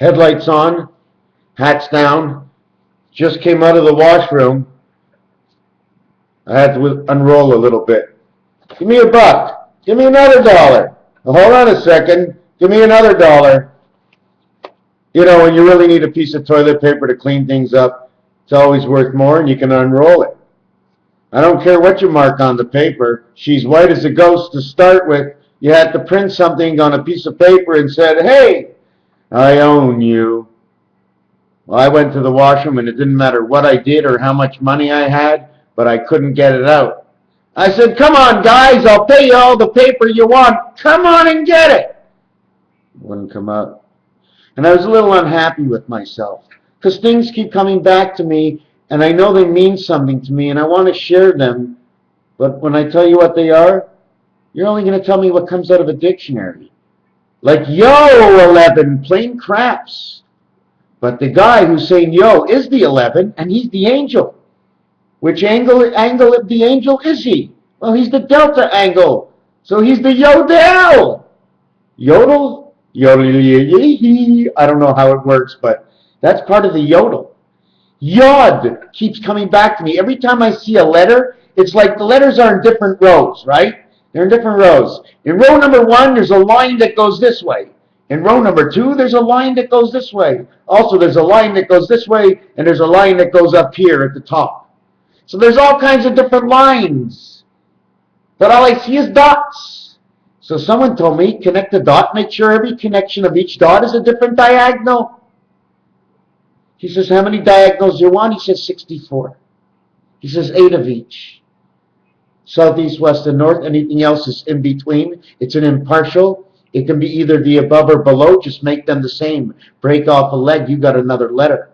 Headlights on, hats down, just came out of the washroom. I had to unroll a little bit. Give me $1. Give me another $1. Hold on a second. Give me another $1. You know, when you really need a piece of toilet paper to clean things up, it's always worth more, and you can unroll it. I don't care what you mark on the paper. She's white as a ghost to start with. You had to print something on a piece of paper and said, hey, I own you. Well, I went to the washroom, and it didn't matter what I did or how much money I had, but I couldn't get it out. I said, come on, guys, I'll pay you all the paper you want. Come on and get it. It wouldn't come out. And I was a little unhappy with myself because things keep coming back to me, and I know they mean something to me, and I want to share them. But when I tell you what they are, you're only going to tell me what comes out of a dictionary. Like, yo, 11, plain craps. But the guy who's saying yo is the 11, and he's the angel. Which angle of the angel is he? Well, he's the delta angle. So he's the yodel. Yodel? Yodel, I don't know how it works, but that's part of the yodel. Yod keeps coming back to me. Every time I see a letter, it's like the letters are in different rows, right? They're in different rows. In row number 1, there's a line that goes this way. In row number 2, there's a line that goes this way. Also, there's a line that goes this way, and there's a line that goes up here at the top. So there's all kinds of different lines. But all I see is dots. So someone told me, connect the dot, make sure every connection of each dot is a different diagonal. He says, how many diagonals do you want? He says, 64. He says, 8 of each. South, east, west, and north. Anything else is in between. It's an impartial. It can be either the above or below. Just make them the same. Break off a leg, you got another letter.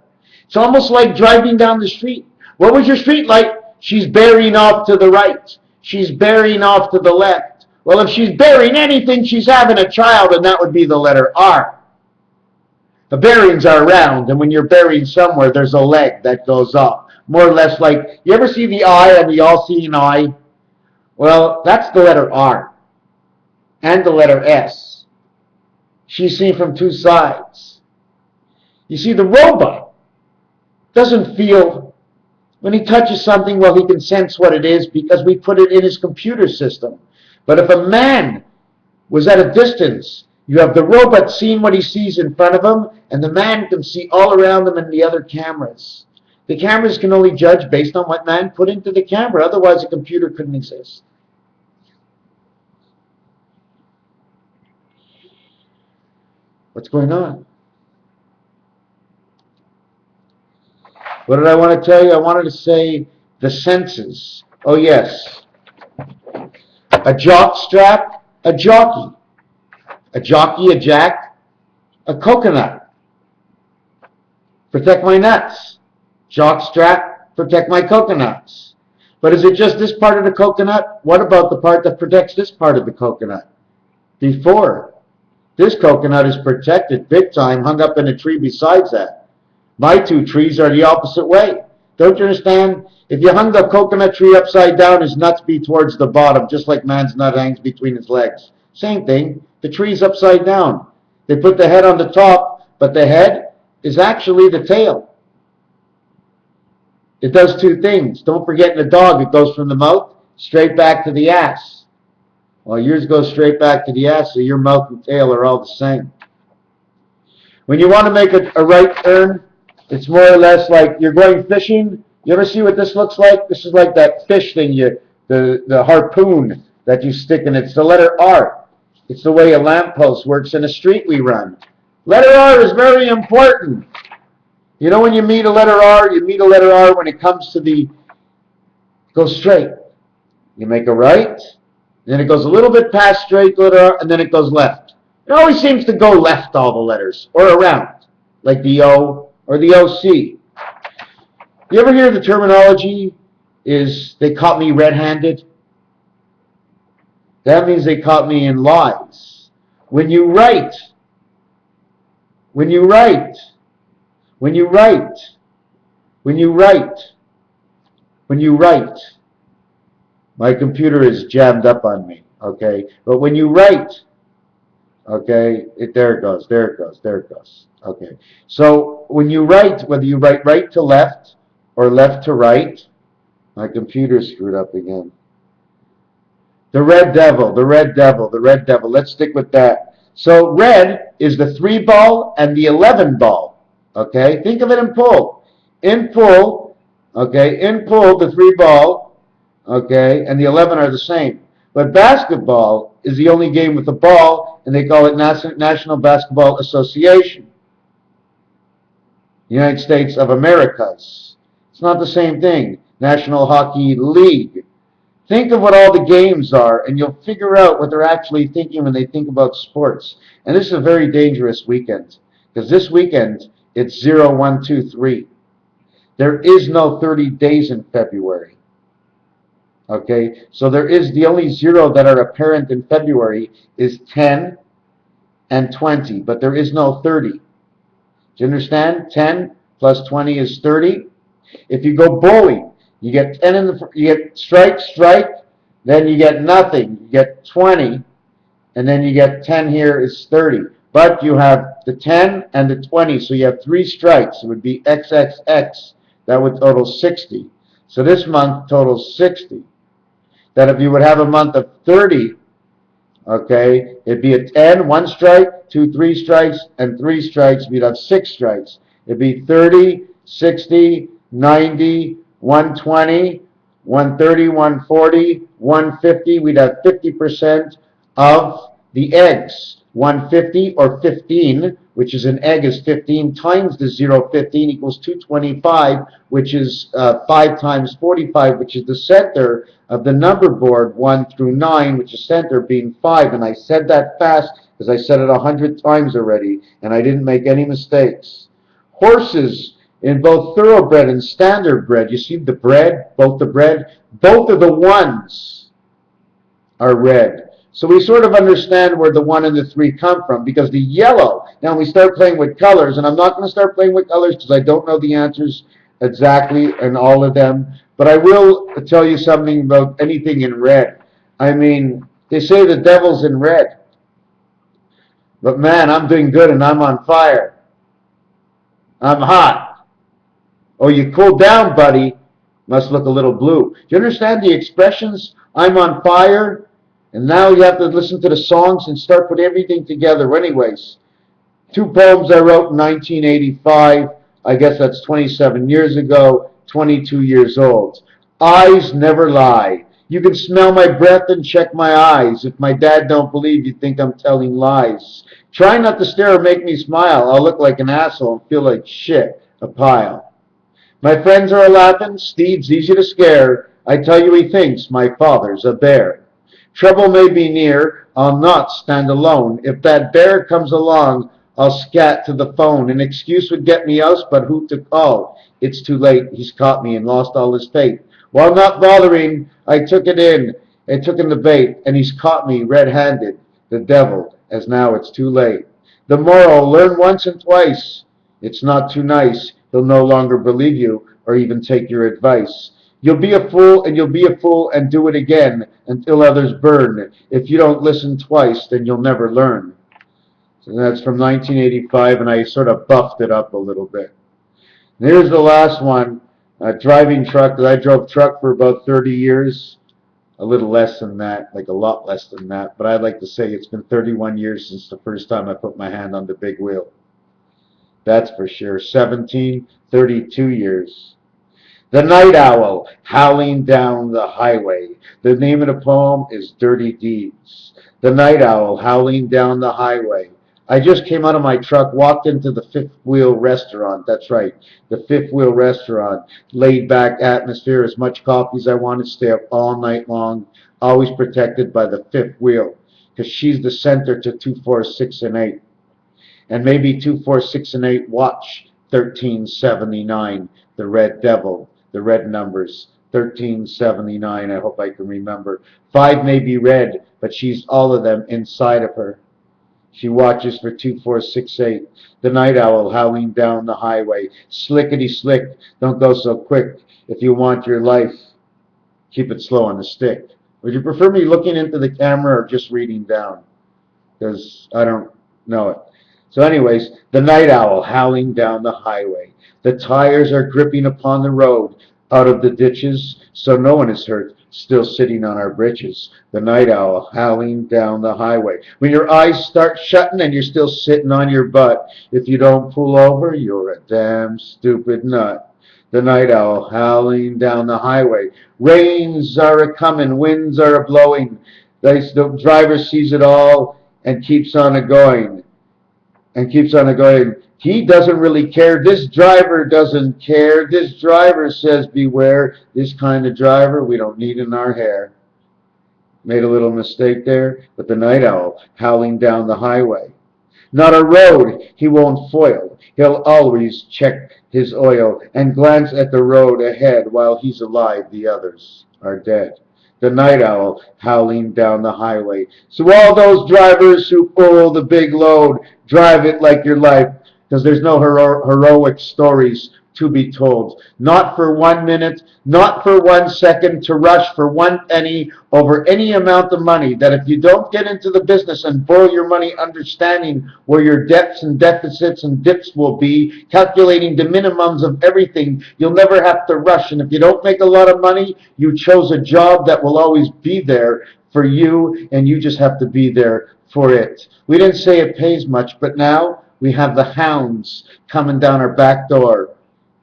It's almost like driving down the street. What was your street light? She's bearing off to the right. She's bearing off to the left. Well, if she's bearing anything, she's having a child, and that would be the letter R. The bearings are round, and when you're bearing somewhere, there's a leg that goes up. More or less like, you ever see the eye on the all-seeing eye? Well, that's the letter R. And the letter S. She's seen from 2 sides. You see, the robot doesn't feel. When he touches something, well, he can sense what it is because we put it in his computer system. But if a man was at a distance, you have the robot seeing what he sees in front of him, and the man can see all around him and the other cameras. The cameras can only judge based on what man put into the camera. Otherwise, a computer couldn't exist. What's going on? What did I want to tell you? I wanted to say the senses. Oh, yes. A jock strap, a jockey. A jockey, a jack, a coconut. Protect my nuts. Jock strap, protect my coconuts. But is it just this part of the coconut? What about the part that protects this part of the coconut? Before. This coconut is protected big time, hung up in a tree besides that. My 2 trees are the opposite way. Don't you understand? If you hung the coconut tree upside down, his nuts be towards the bottom, just like man's nut hangs between his legs. Same thing. The tree's upside down. They put the head on the top, but the head is actually the tail. It does 2 things. Don't forget in the dog, it goes from the mouth straight back to the ass. Well, yours goes straight back to the ass, so your mouth and tail are all the same. When you want to make a right turn, it's more or less like you're going fishing. You ever see what this looks like? This is like that fish thing, the harpoon that you stick in. It's the letter R. It's the way a lamppost works in a street we run. Letter R is very important. You know when you meet a letter R, you meet a letter R when it comes to the, go straight. You make a right, then it goes a little bit past straight, letter R, and then it goes left. It always seems to go left, all the letters, or around, like the O or the OC. You ever hear the terminology is they caught me red-handed? That means they caught me in lies. When you write, when you write, when you write, when you write, when you write, my computer is jammed up on me, okay? But when you write, Okay, there it goes, there it goes, there it goes. Okay, so when you write, whether you write right to left or left to right, my computer screwed up again. The red devil, the red devil, the red devil. Let's stick with that. So red is the 3 ball and the 11 ball. Okay, think of it in pool. In pool, okay, in pool, the 3 ball, okay, and the 11 are the same. But basketball is the only game with a ball, and they call it National Basketball Association, United States of Americas. It's not the same thing. National Hockey League. Think of what all the games are, and you'll figure out what they're actually thinking when they think about sports. And this is a very dangerous weekend, because this weekend, it's 0, 1, 2, 3. There is no 30 days in February. Okay, so there is the only 0 that are apparent in February is 10 and 20, but there is no 30. Do you understand? 10 plus 20 is 30. If you go bowling, you get 10 in the, you get strike, strike, then you get nothing. You get 20, and then you get 10 here is 30. But you have the 10 and the 20, so you have 3 strikes. It would be XXX. That would total 60. So this month totals 60. That if you would have a month of 30, okay, it'd be a 10, 1 strike, 2, 3 strikes, and 3 strikes. You'd have 6 strikes. It'd be 30, 60, 90, 120, 130, 140, 150. We'd have 50% of the eggs. 150 or 15, which is an egg, is 15 times the 0, 15 equals 225, which is 5 times 45, which is the center of the number board, 1 through 9, which is center being 5. And I said that fast because I said it 100 times already, and I didn't make any mistakes. Horses in both thoroughbred and standard bred, you see the bread, both of the ones are red. So we sort of understand where the 1 and the 3 come from, because the yellow, now we start playing with colors, and I'm not going to start playing with colors because I don't know the answers exactly and all of them, but I will tell you something about anything in red. I mean, they say the devil's in red, but man, I'm doing good and I'm on fire. I'm hot. Oh, you cooled down, buddy. Must look a little blue. Do you understand the expressions? I'm on fire. And now you have to listen to the songs and start putting everything together. Anyways, 2 poems I wrote in 1985. I guess that's 27 years ago, 22 years old. Eyes never lie. You can smell my breath and check my eyes. If my dad don't believe, you think I'm telling lies. Try not to stare or make me smile. I'll look like an asshole and feel like shit, a pile. My friends are laughing. Steve's easy to scare. I tell you he thinks my father's a bear. Trouble may be near, I'll not stand alone. If that bear comes along, I'll scat to the phone. An excuse would get me out, but who to call? It's too late, he's caught me and lost all his faith. While not bothering, I took in the bait, and he's caught me red-handed, the devil, as now it's too late. The moral, learn once and twice. It's not too nice, he'll no longer believe you, or even take your advice. You'll be a fool, and you'll be a fool, and do it again, until others burn. If you don't listen twice, then you'll never learn. So that's from 1985, and I sort of buffed it up a little bit. And here's the last one, driving truck. I drove truck for about 30 years, a little less than that, like a lot less than that, but I'd like to say it's been 31 years since the first time I put my hand on the big wheel. That's for sure. 32 years. The night owl howling down the highway. The name of the poem is Dirty Deeds. The night owl howling down the highway. I just came out of my truck, walked into the Fifth Wheel restaurant. That's right, the Fifth Wheel restaurant. Laid back atmosphere, as much coffee as I wanted, stay up all night long. Always protected by the Fifth Wheel, because she's the center to 2, 4, 6, and 8. And maybe 2, 4, 6, and 8 watch 1379, the red devil. The red numbers, 1379, I hope I can remember. 5 may be red, but she's all of them inside of her. She watches for 2, 4, 6, 8. The night owl howling down the highway. Slickety slick, don't go so quick. If you want your life, keep it slow on the stick. Would you prefer me looking into the camera or just reading down? because I don't know it. So anyways, the night owl howling down the highway. The tires are gripping upon the road out of the ditches, so no one is hurt, still sitting on our britches. The night owl howling down the highway. When your eyes start shutting and you're still sitting on your butt, if you don't pull over, you're a damn stupid nut. The night owl howling down the highway. Rains are a-coming, winds are a-blowing. The driver sees it all and keeps on a-going. And keeps on going. He doesn't really care. This driver doesn't care. This driver says beware. This kind of driver we don't need in our hair. Made a little mistake there, but the night owl howling down the highway. Not a road he won't foil. He'll always check his oil and glance at the road ahead. While he's alive, the others are dead. The night owl howling down the highway. So all those drivers who pull the big load, drive it like your life, because there's no heroic stories to be told. Not for 1 minute, not for 1 second, to rush for 1 penny over any amount of money, that if you don't get into the business and borrow your money understanding where your debts and deficits and dips will be, calculating the minimums of everything, you'll never have to rush. And if you don't make a lot of money, you chose a job that will always be there for you, and you just have to be there for it. We didn't say it pays much, but now we have the hounds coming down our back door.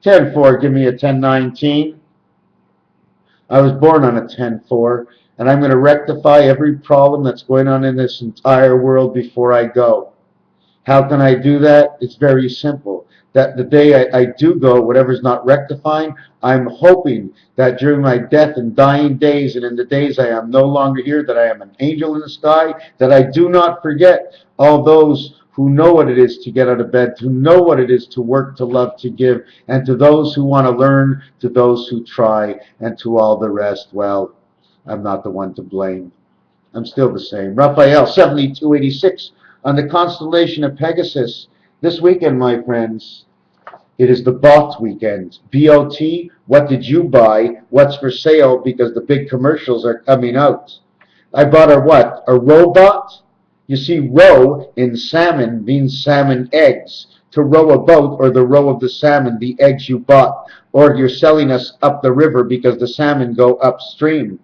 10-4, give me a 10-19. I was born on a 10-4, and I'm going to rectify every problem that's going on in this entire world before I go. How can I do that? It's very simple. That the day I do go, whatever's not rectifying, I'm hoping that during my death and dying days, and in the days I am no longer here, that I am an angel in the sky, that I do not forget all those who know what it is to get out of bed, who know what it is to work, to love, to give, and to those who want to learn, to those who try, and to all the rest, well, I'm not the one to blame. I'm still the same. Raphael, 7286, on the constellation of Pegasus. This weekend, my friends, it is the BOT weekend. B-O-T, what did you buy? What's for sale? Because the big commercials are coming out. I bought a what? A robot? You see, roe in salmon means salmon eggs. To row a boat, or the row of the salmon, the eggs you bought. Or you're selling us up the river because the salmon go upstream.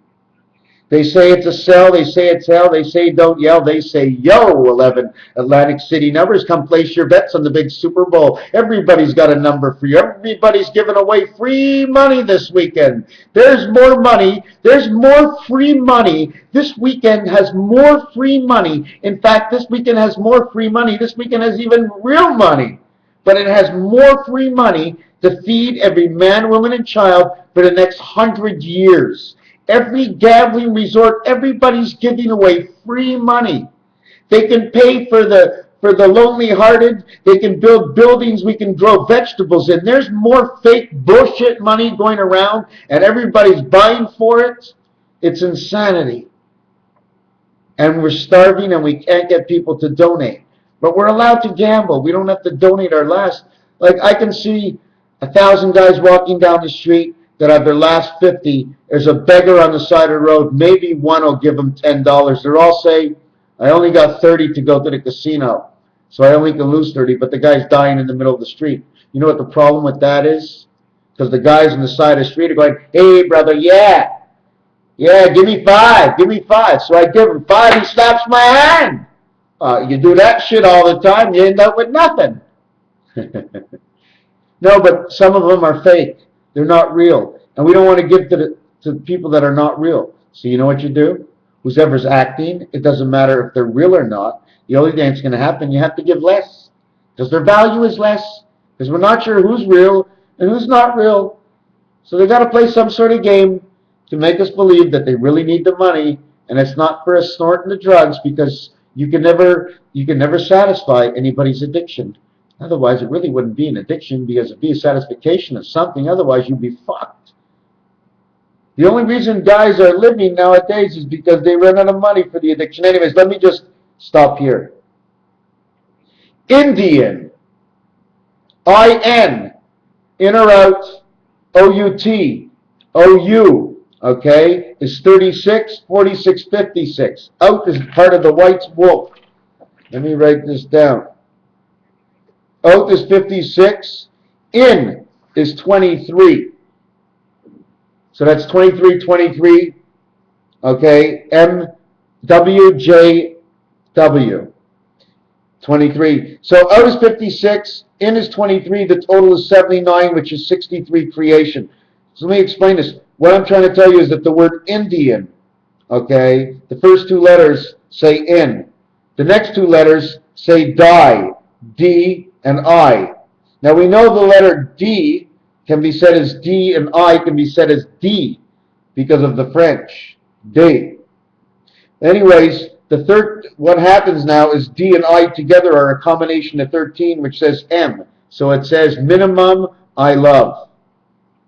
They say it's a sell, they say it's hell, they say don't yell, they say yo. 11 Atlantic City numbers. Come place your bets on the big Super Bowl. Everybody's got a number for you. Everybody's giving away free money this weekend. There's more money. There's more free money. This weekend has more free money. In fact, this weekend has more free money. This weekend has even real money. But it has more free money to feed every man, woman, and child for the next 100 years. Every gambling resort, everybody's giving away free money. They can pay for the lonely-hearted. They can build buildings we can grow vegetables in. There's more fake bullshit money going around, and everybody's buying for it. It's insanity. And we're starving, and we can't get people to donate. But we're allowed to gamble. We don't have to donate our last. Like, I can see 1,000 guys walking down the street that have their last 50. There's a beggar on the side of the road. Maybe one will give them $10. They'll all say, I only got 30 to go to the casino, so I only can lose 30, but the guy's dying in the middle of the street. You know what the problem with that is? Because the guys on the side of the street are going, hey, brother, yeah, give me 5, give me 5. So I give him 5, he slaps my hand. You do that shit all the time, you end up with nothing. No, but some of them are fake. They're not real. And we don't want to give to people that are not real. So you know what you do? Whoever's acting, it doesn't matter if they're real or not. The only thing that's going to happen, you have to give less. Because their value is less. Because we're not sure who's real and who's not real. So they've got to play some sort of game to make us believe that they really need the money. And it's not for us snorting the drugs, because you can never satisfy anybody's addiction. Otherwise, it really wouldn't be an addiction, because it'd be a satisfaction of something. Otherwise, you'd be fucked. The only reason guys are living nowadays is because they run out of money for the addiction. Anyways, let me just stop here. Indian, I-N, in or out, O-U-T, O-U, okay, is 36, 46, 56. Out is part of the white's wolf. Let me write this down. Out is 56. In is 23. So that's 23, 23. Okay. M, W, J, W. 23. So out is 56. In is 23. The total is 79, which is 63 creation. So let me explain this. What I'm trying to tell you is that the word Indian, okay, the first two letters say in. The next two letters say die, D and I. Now we know the letter D can be said as D and I can be said as D because of the French. D. Anyways, what happens now is D and I together are a combination of 13, which says M. So it says minimum I love.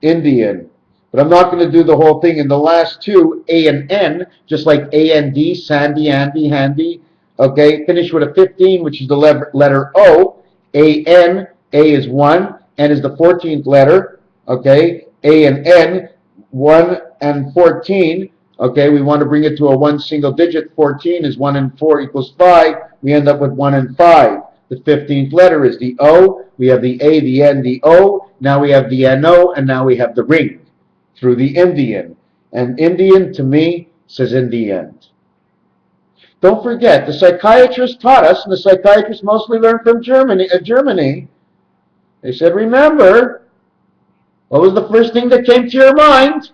Indian. But I'm not going to do the whole thing. In the last two, A and N, just like A and D, Sandy, Andy, Handy, okay, finish with a 15, which is the letter O. A, N, A is 1, N is the 14th letter, okay, A and N, 1 and 14, okay, we want to bring it to a one single digit. 14 is 1 and 4 equals 5. We end up with 1 and 5. The 15th letter is the O. We have the A, the N, the O. Now we have the NO, and now we have the ring through the Indian. And Indian, to me, says in the end. Don't forget, the psychiatrist taught us, and the psychiatrists mostly learned from Germany. They said, remember, what was the first thing that came to your mind?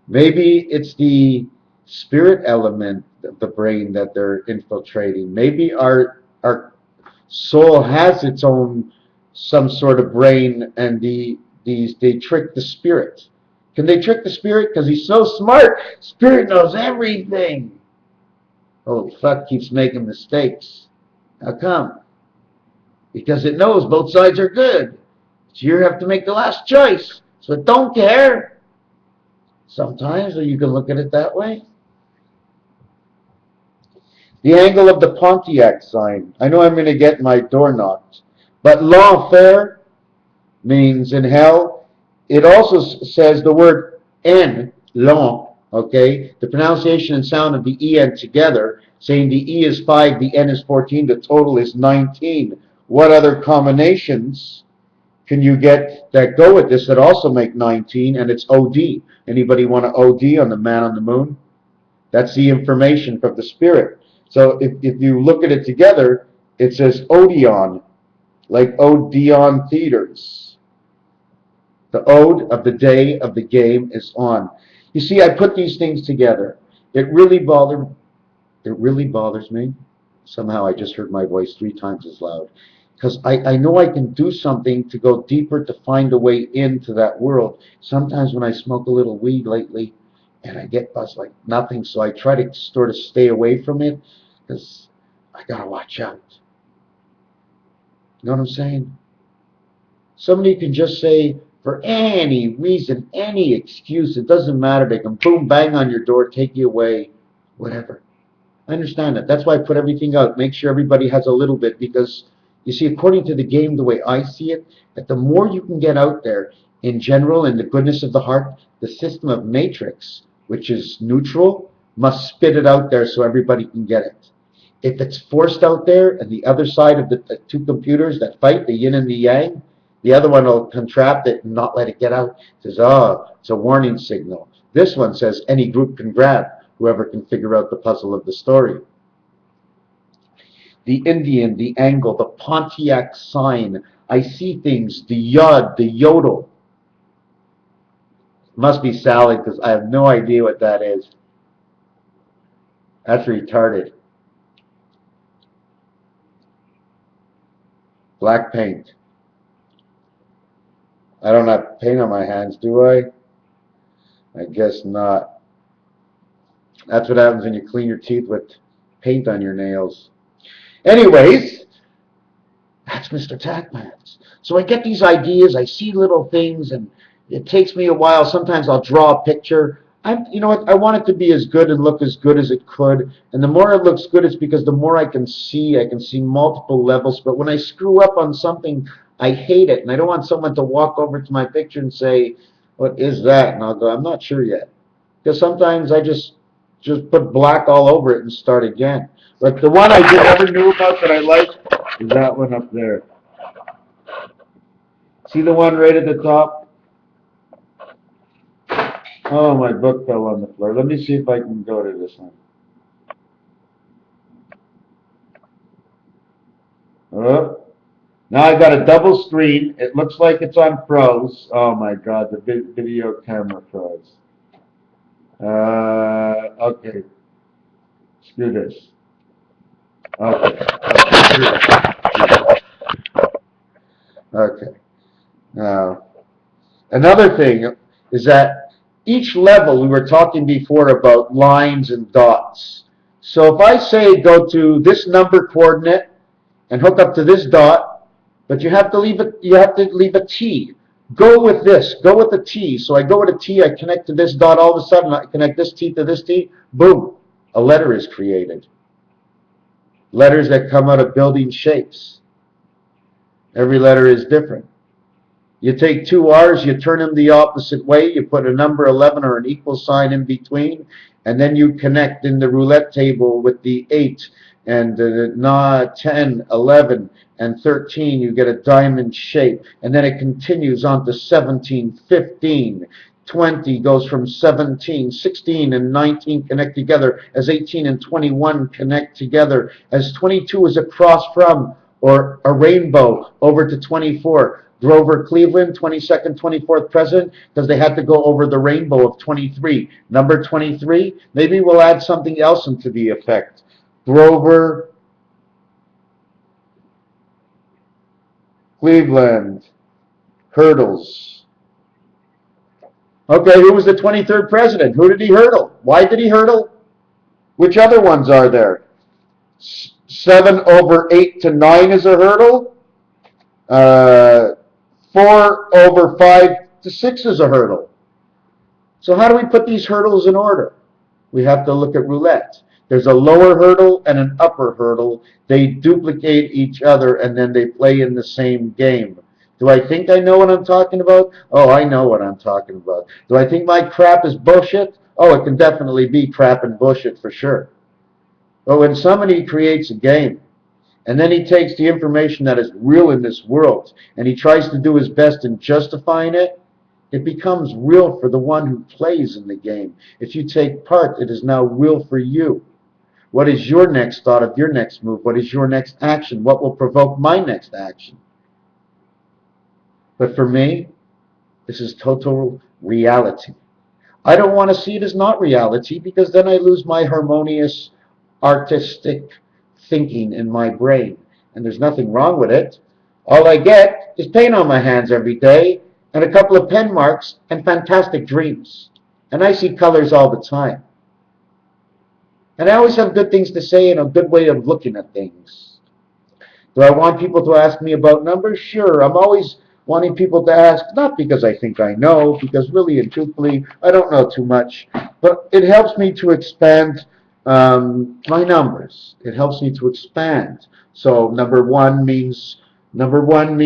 Maybe it's the spirit element of the brain that they're infiltrating. Maybe our soul has its own some sort of brain, and they trick the spirit. Can they trick the spirit? Because he's so smart. Spirit knows everything. Oh, fuck keeps making mistakes. How come? Because it knows both sides are good. So you have to make the last choice. So it don't care. Sometimes, or you can look at it that way. The angle of the Pontiac sign. I know I'm going to get my door knocked. But l'enfer means in hell. It also says the word en, l'en, okay? The pronunciation and sound of the en together, saying the e is 5, the n is 14, the total is 19. What other combinations can you get that go with this that also make 19? And it's OD. Anybody want to OD on the man on the moon? That's the information from the spirit. So if you look at it together, it says Odeon, like Odeon Theaters. The ode of the day of the game is on. You see, I put these things together. It really bothers me. Somehow I just heard my voice 3 times as loud. Because I know I can do something to go deeper to find a way into that world. Sometimes when I smoke a little weed lately, and I get buzzed like nothing, so I try to sort of stay away from it, because I gotta watch out. You know what I'm saying? Somebody can just say, for any reason, any excuse, it doesn't matter, they can boom, bang on your door, take you away, whatever. I understand that. That's why I put everything out. Make sure everybody has a little bit, because, you see, according to the game, the way I see it, that the more you can get out there, in general, in the goodness of the heart, the system of matrix, which is neutral, must spit it out there so everybody can get it. If it's forced out there, and the other side of the 2 computers that fight, the yin and the yang, the other one will contract it and not let it get out. It says, oh, it's a warning signal. This one says any group can grab, whoever can figure out the puzzle of the story. The Indian, the angle, the Pontiac sign. I see things, the yod, the yodel. Must be salad, because I have no idea what that is. That's retarded. Black paint. I don't have paint on my hands, do I? I guess not. That's what happens when you clean your teeth with paint on your nails. Anyways, that's Mrtacpans. So I get these ideas, I see little things, and it takes me a while. Sometimes I'll draw a picture. You know what? I want it to be as good and look as good as it could. And the more it looks good, it's because the more I can see multiple levels. But when I screw up on something, I hate it. And I don't want someone to walk over to my picture and say, what is that? And I'll go, I'm not sure yet. Because sometimes I just just put black all over it and start again. But the one I never knew about that I like is that one up there. See the one right at the top? Oh, my book fell on the floor. Let me see if I can go to this one. Oh. Now I've got a double screen. It looks like it's on froze. Oh my God, the video camera froze. Okay. Screw this. Okay. Okay. Now, another thing is that each level, we were talking before about lines and dots. So if I say go to this number coordinate and hook up to this dot, but you have to leave a T. Go with this. Go with the T. So I go with a T, I connect to this dot, all of a sudden I connect this T to this T, boom, a letter is created. Letters that come out of building shapes. Every letter is different. You take two R's, you turn them the opposite way, you put a number 11 or an equal sign in between, and then you connect in the roulette table with the 8 and 10, 11, and 13. You get a diamond shape, and then it continues on to 17, 15, 20 goes from 17, 16 and 19 connect together, as 18 and 21 connect together, as 22 is a cross from or a rainbow over to 24. Grover Cleveland, 22nd, 24th president, because they had to go over the rainbow of 23. Number 23, maybe we'll add something else into the effect. Grover Cleveland, hurdles. Okay, who was the 23rd president? Who did he hurdle? Why did he hurdle? Which other ones are there? 7 over 8 to 9 is a hurdle. 4 over 5 to 6 is a hurdle. So how do we put these hurdles in order? We have to look at roulette. There's a lower hurdle and an upper hurdle. They duplicate each other and then they play in the same game. Do I think I know what I'm talking about? Oh, I know what I'm talking about. Do I think my crap is bullshit? Oh, it can definitely be crap and bullshit for sure. But when somebody creates a game, and then he takes the information that is real in this world, and he tries to do his best in justifying it, it becomes real for the one who plays in the game. If you take part, it is now real for you. What is your next thought of your next move? What is your next action? What will provoke my next action? But for me, this is total reality. I don't want to see it as not reality, because then I lose my harmonious, artistic thinking in my brain. And there's nothing wrong with it. All I get is paint on my hands every day, and a couple of pen marks, and fantastic dreams. And I see colors all the time. And I always have good things to say and a good way of looking at things. Do I want people to ask me about numbers? Sure. I'm always wanting people to ask, not because I think I know, because really and truthfully, I don't know too much. But it helps me to expand my numbers. It helps me to expand. So number one means red. Number one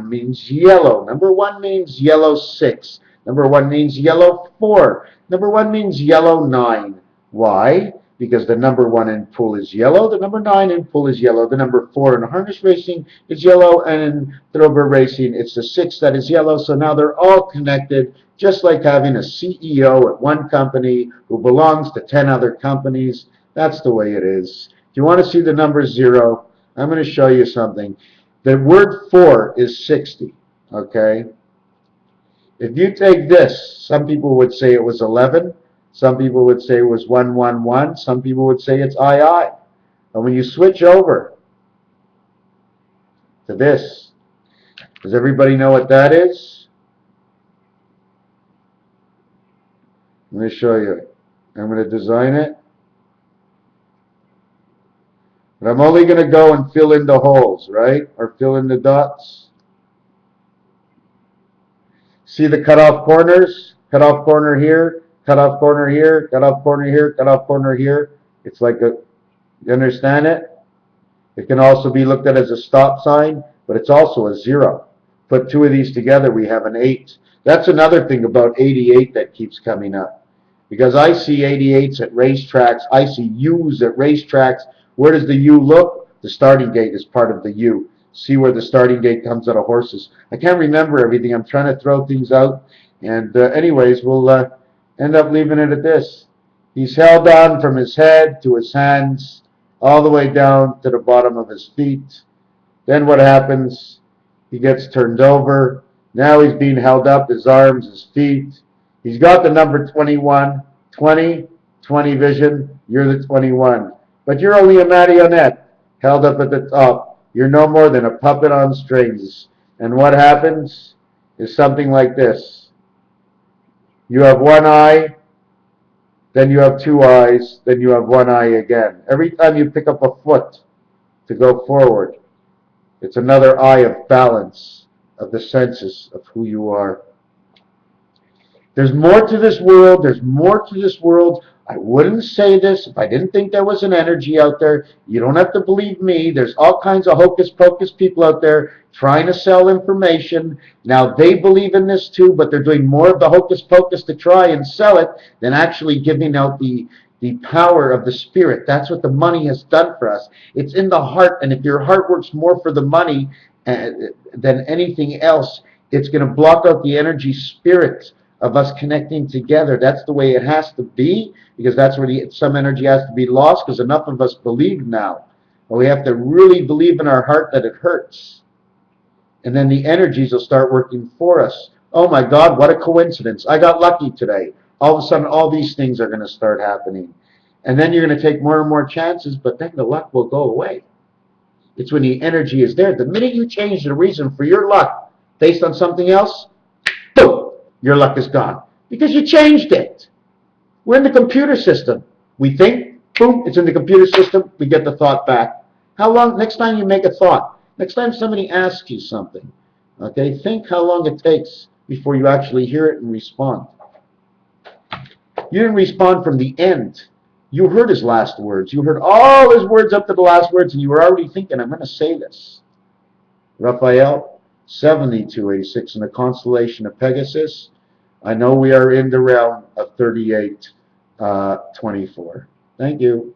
means yellow. Number one means yellow 6. Number one means yellow 4. Number one means yellow 9. Why? Because the number 1 in pool is yellow, the number 9 in pool is yellow, the number 4 in harness racing is yellow, and in thoroughbred racing it's the 6 that is yellow. So now they're all connected, just like having a CEO at one company who belongs to 10 other companies. That's the way it is. If you want to see the number 0, I'm going to show you something. The word 4 is 60, okay? If you take this, some people would say it was 11. Some people would say it was 111. Some people would say it's II. And when you switch over to this, does everybody know what that is? Let me show you. I'm going to design it. But I'm only going to go and fill in the holes, right? Or fill in the dots. See the cutoff corners? Cutoff corner here. Cutoff corner here, cutoff corner here, cutoff corner here. It's like a, you understand it? It can also be looked at as a stop sign, but it's also a 0. Put 2 of these together, we have an 8. That's another thing about 88 that keeps coming up. Because I see 88s at racetracks. I see U's at racetracks. Where does the U look? The starting gate is part of the U. See where the starting gate comes out of horses. I can't remember everything. I'm trying to throw things out. And anyways, we'll end up leaving it at this. He's held on from his head to his hands, all the way down to the bottom of his feet. Then what happens? He gets turned over. Now he's being held up, his arms, his feet. He's got the number 21, 20, 20 vision. You're the 21. But you're only a marionette held up at the top. You're no more than a puppet on strings. And what happens is something like this. You have one eye, then you have two eyes, then you have one eye again. Every time you pick up a foot to go forward, it's another eye of balance, of the senses of who you are. There's more to this world. There's more to this world. I wouldn't say this if I didn't think there was an energy out there. You don't have to believe me. There's all kinds of hocus pocus people out there trying to sell information. Now, they believe in this too, but they're doing more of the hocus pocus to try and sell it than actually giving out the power of the spirit. That's what the money has done for us. It's in the heart, and if your heart works more for the money than anything else, it's going to block out the energy spirit of us connecting together. That's the way it has to be, because that's where some energy has to be lost, because enough of us believe now. But we have to really believe in our heart that it hurts. And then the energies will start working for us. Oh my God, what a coincidence. I got lucky today. All of a sudden, all these things are going to start happening. And then you're going to take more and more chances, but then the luck will go away. It's when the energy is there. The minute you change the reason for your luck based on something else, boom, your luck is gone. Because you changed it. We're in the computer system. We think, boom, it's in the computer system, we get the thought back. How long, next time you make a thought, next time somebody asks you something, okay, think how long it takes before you actually hear it and respond. You didn't respond from the end. You heard his last words. You heard all his words up to the last words, and you were already thinking, I'm going to say this. Raphael, 7286 in the constellation of Pegasus. I know we are in the realm of 3824. Thank you.